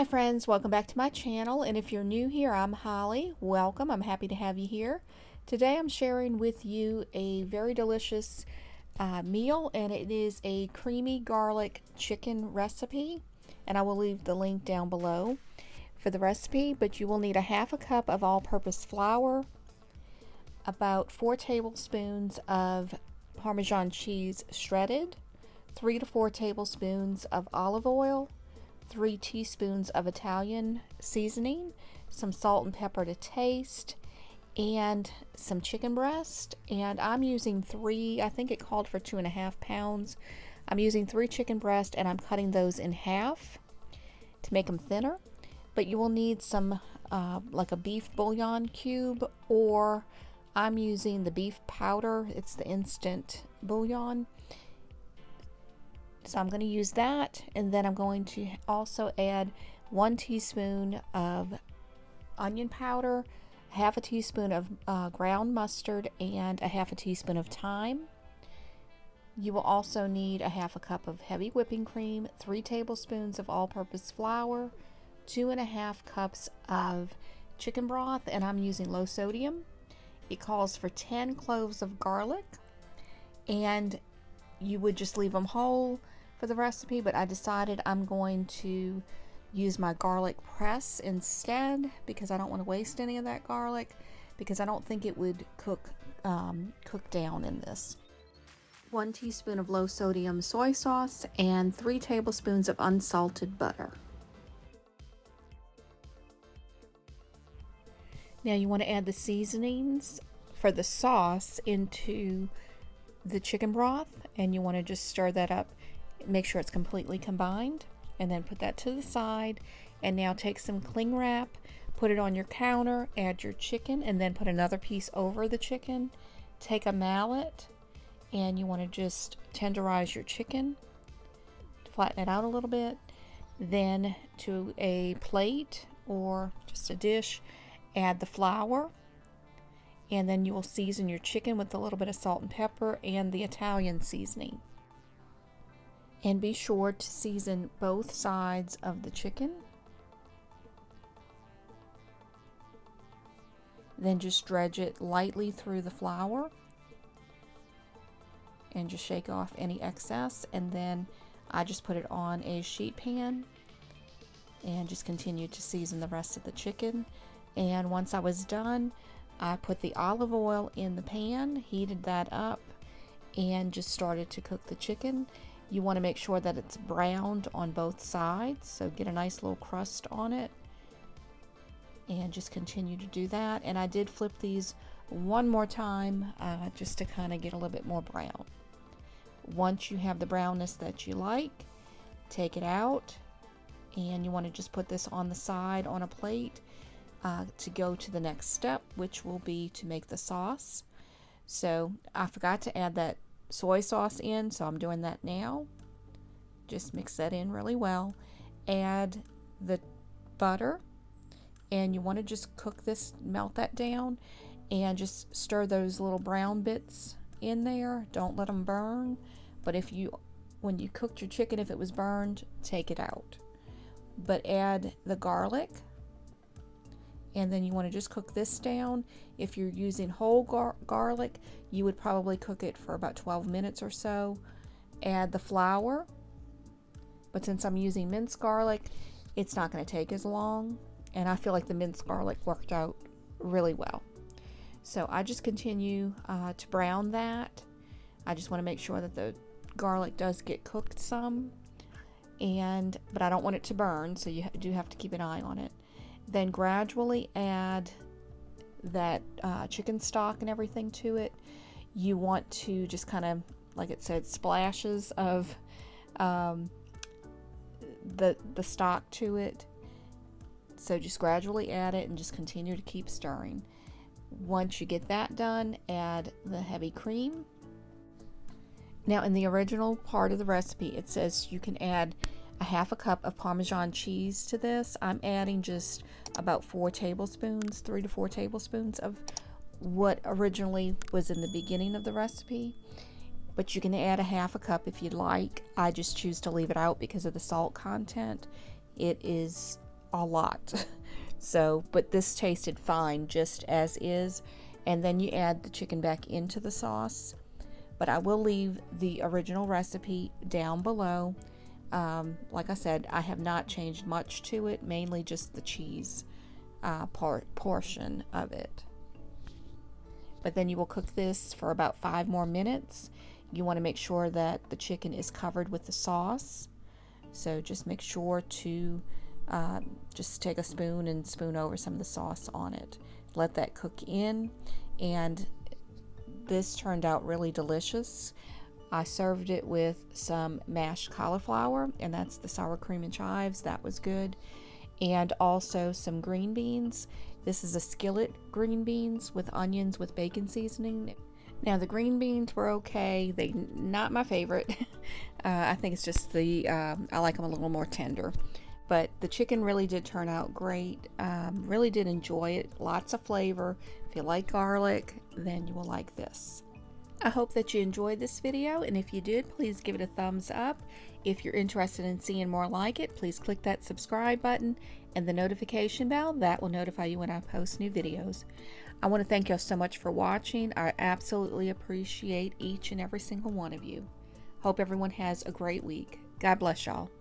friends, welcome back to my channel, and if you're new here, I'm Holly. Welcome. I'm happy to have you here. Today I'm sharing with you a very delicious meal, and it is a creamy garlic chicken recipe, and I will leave the link down below for the recipe. But you will need a half a cup of all-purpose flour, about 4 tablespoons of Parmesan cheese shredded, 3 to 4 tablespoons of olive oil, 3 teaspoons of Italian seasoning, some salt and pepper to taste, and some chicken breast. And I'm using 3, I think it called for 2.5 pounds. I'm using 3 chicken breast, and I'm cutting those in half to make them thinner. But you will need some like a beef bouillon cube, or I'm using the beef powder. It's the instant bouillon. So I'm going to use that, and then I'm going to also add 1 teaspoon of onion powder, half a teaspoon of ground mustard, and a half a teaspoon of thyme. You will also need a half a cup of heavy whipping cream, 3 tablespoons of all-purpose flour, 2.5 cups of chicken broth, and I'm using low sodium. It calls for 10 cloves of garlic, and you would just leave them whole for the recipe, but I decided I'm going to use my garlic press instead because I don't want to waste any of that garlic, because I don't think it would cook down in this. 1 teaspoon of low sodium soy sauce and 3 tablespoons of unsalted butter. Now you want to add the seasonings for the sauce into the chicken broth, and you want to just stir that up, make sure it's completely combined, and then put that to the side. And now take some cling wrap, put it on your counter, add your chicken, and then put another piece over the chicken. Take a mallet, and you want to just tenderize your chicken, flatten it out a little bit. Then to a plate or just a dish, add the flour, and then you will season your chicken with a little bit of salt and pepper and the Italian seasoning. And be sure to season both sides of the chicken. Then just dredge it lightly through the flour and just shake off any excess. And then I just put it on a sheet pan and just continue to season the rest of the chicken. And once I was done, I put the olive oil in the pan, heated that up, and just started to cook the chicken. You want to make sure that it's browned on both sides, so get a nice little crust on it, and just continue to do that. And I did flip these one more time just to kind of get a little bit more brown. Once you have the brownness that you like, take it out, and you want to just put this on the side on a plate to go to the next step, which will be to make the sauce. So I forgot to add that soy sauce in, so I'm doing that now. Just mix that in really well. Add the butter, and you want to just cook this, melt that down, and just stir those little brown bits in there. Don't let them burn, but when you cooked your chicken, if it was burned, take it out. But add the garlic, and then you want to just cook this down. If you're using whole garlic, you would probably cook it for about 12 minutes or so. Add the flour, but since I'm using minced garlic, it's not going to take as long, and I feel like the minced garlic worked out really well. So I just continue to brown that. I just want to make sure that the garlic does get cooked some, but I don't want it to burn, so you do have to keep an eye on it. Then gradually add that chicken stock and everything to it. You want to just kind of, like it said, splashes of the stock to it. So just gradually add it and just continue to keep stirring. Once you get that done, add the heavy cream. Now in the original part of the recipe, it says you can add a half a cup of Parmesan cheese to this. I'm adding just about 4 tablespoons, 3 to 4 tablespoons of what originally was in the beginning of the recipe. But you can add a half a cup if you'd like. I just choose to leave it out because of the salt content. It is a lot. So, but this tasted fine just as is. And then you add the chicken back into the sauce. But I will leave the original recipe down below. Like I said, I have not changed much to it, mainly just the cheese portion of it. But then you will cook this for about 5 more minutes. You want to make sure that the chicken is covered with the sauce. So just make sure to just take a spoon and spoon over some of the sauce on it. Let that cook in, and this turned out really delicious. I served it with some mashed cauliflower, and that's the sour cream and chives. That was good. And also some green beans. This is a skillet green beans with onions with bacon seasoning. Now the green beans were okay. They not my favorite. I think it's just I like them a little more tender. But the chicken really did turn out great. Really did enjoy it. Lots of flavor. If you like garlic, then you will like this. I hope that you enjoyed this video, and if you did, please give it a thumbs up. If you're interested in seeing more like it, please click that subscribe button and the notification bell. That will notify you when I post new videos. I want to thank you so much for watching. I absolutely appreciate each and every single one of you. Hope everyone has a great week. God bless y'all.